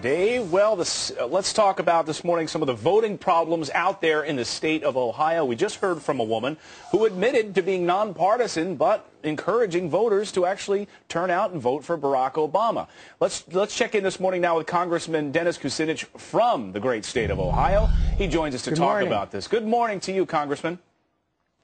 Dave. Well, let's talk about this morning some of the voting problems out there in the state of Ohio. We just heard from a woman who admitted to being nonpartisan but encouraging voters to actually turn out and vote for Barack Obama. Let's check in this morning now with Congressman Dennis Kucinich from the great state of Ohio. He joins us to talk about this. Good morning to you, Congressman.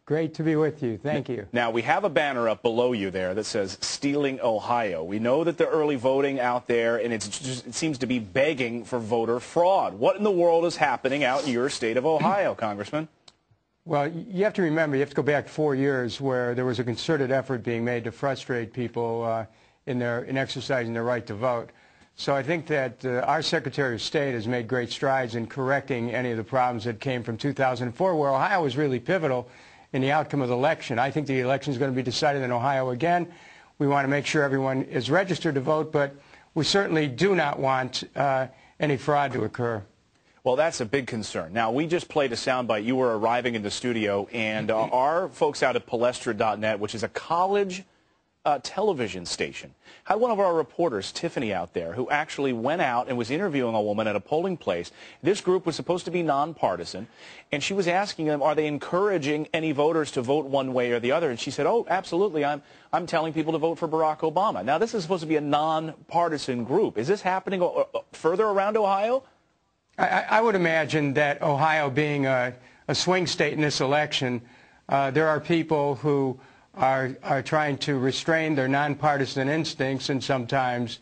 Great to be with you. Thank you. Now, we have a banner up below you there that says Stealing Ohio. We know that the early voting out there, and it seems to be begging for voter fraud. What in the world is happening out in your state of Ohio, Congressman? Well, you have to remember, you have to go back 4 years where there was a concerted effort being made to frustrate people in exercising their right to vote. So I think that our Secretary of State has made great strides in correcting any of the problems that came from 2004, where Ohio was really pivotal in the outcome of the election. I think the election is going to be decided in Ohio again. We want to make sure everyone is registered to vote, but we certainly do not want any fraud to occur. Well, that's a big concern. Now, we just played a soundbite. You were arriving in the studio, and our folks out at Palestra.net, which is a college television station, had one of our reporters, Tiffany, out there, who actually went out and was interviewing a woman at a polling place. This group was supposed to be nonpartisan, and she was asking them, are they encouraging any voters to vote one way or the other? And she said, oh, absolutely, I'm telling people to vote for Barack Obama. Now, this is supposed to be a nonpartisan group. Is this happening further around Ohio? I would imagine that Ohio being a swing state in this election, there are people who are trying to restrain their nonpartisan instincts, and sometimes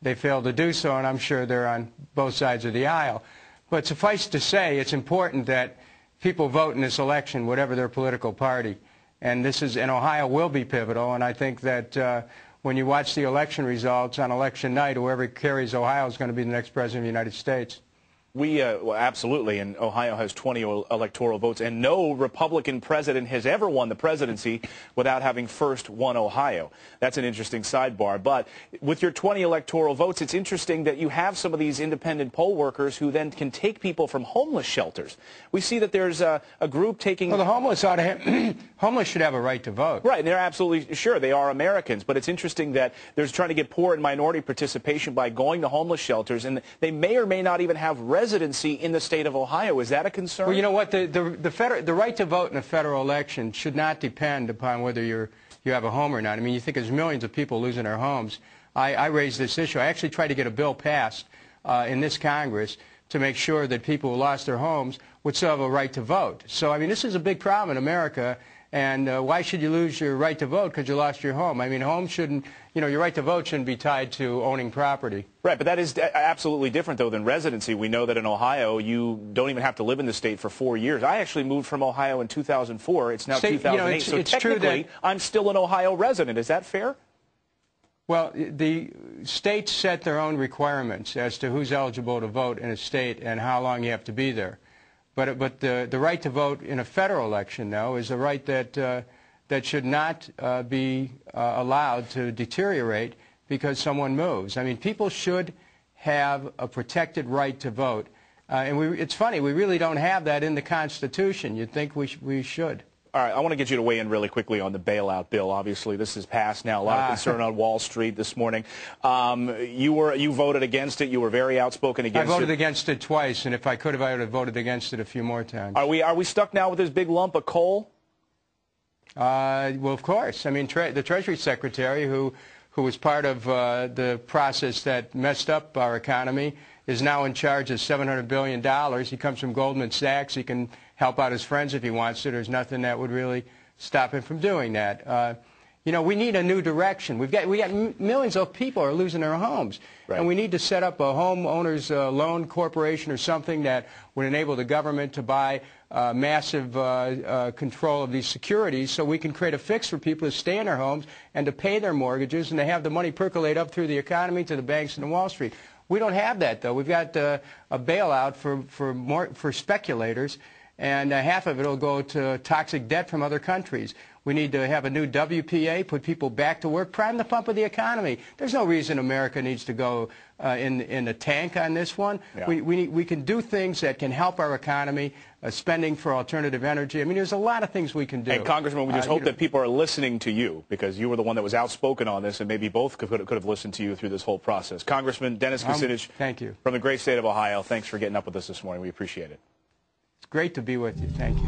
they fail to do so, and I'm sure they're on both sides of the aisle. But suffice to say, it's important that people vote in this election, whatever their political party. And Ohio will be pivotal, and I think that when you watch the election results on election night, whoever carries Ohio is going to be the next president of the United States. Well, absolutely, and Ohio has 20 electoral votes, and no Republican president has ever won the presidency without having first won Ohio. That's an interesting sidebar. But with your 20 electoral votes, it's interesting that you have some of these independent poll workers who then can take people from homeless shelters. We see that there's a group taking... Well, the homeless homeless should have a right to vote. Right, and they're absolutely sure they are Americans, but it's interesting that there's trying to get poor and minority participation by going to homeless shelters, and they may or may not even have residency in the state of Ohio. Is that a concern? Well, you know what? The right to vote in a federal election should not depend upon whether you have a home or not. I mean, you think there's millions of people losing their homes. I raised this issue. I actually tried to get a bill passed in this Congress to make sure that people who lost their homes would still have a right to vote. So, I mean, this is a big problem in America. And why should you lose your right to vote because you lost your home? I mean, home shouldn't, your right to vote shouldn't be tied to owning property. Right, but that is absolutely different, though, than residency. We know that in Ohio, you don't even have to live in the state for 4 years. I actually moved from Ohio in 2004. It's now 2008, so technically, I'm still an Ohio resident. Is that fair? Well, the states set their own requirements as to who's eligible to vote in a state and how long you have to be there. But the right to vote in a federal election, though, is a right that should not be allowed to deteriorate because someone moves. I mean, people should have a protected right to vote. And it's funny, we really don't have that in the Constitution. You'd think we should. All right, I want to get you to weigh in really quickly on the bailout bill. Obviously, this is passed now. A lot of concern on Wall Street this morning. You voted against it. You were very outspoken against it. I voted against it twice, and if I could have, I would have voted against it a few more times. Are we stuck now with this big lump of coal? Well, of course. I mean, the Treasury Secretary, who was part of the process that messed up our economy, is now in charge of $700 billion. He comes from Goldman Sachs. He can help out his friends if he wants to. There's nothing that would really stop him from doing that. We need a new direction. We got millions of people are losing their homes. Right. And we need to set up a homeowners loan corporation or something that would enable the government to buy massive control of these securities so we can create a fix for people to stay in their homes and to pay their mortgages and to have the money percolate up through the economy to the banks and to Wall Street. We don't have that, though. We've got a bailout for speculators, and half of it will go to toxic debt from other countries. We need to have a new WPA, put people back to work, prime the pump of the economy. There's no reason America needs to go in a tank on this one. Yeah. We can do things that can help our economy, spending for alternative energy. I mean, there's a lot of things we can do. And Congressman, we just hope that people are listening to you, because you were the one that was outspoken on this, and maybe both could have listened to you through this whole process. Congressman Dennis Kucinich, thank you. From the great state of Ohio, thanks for getting up with us this morning. We appreciate it. It's great to be with you. Thank you.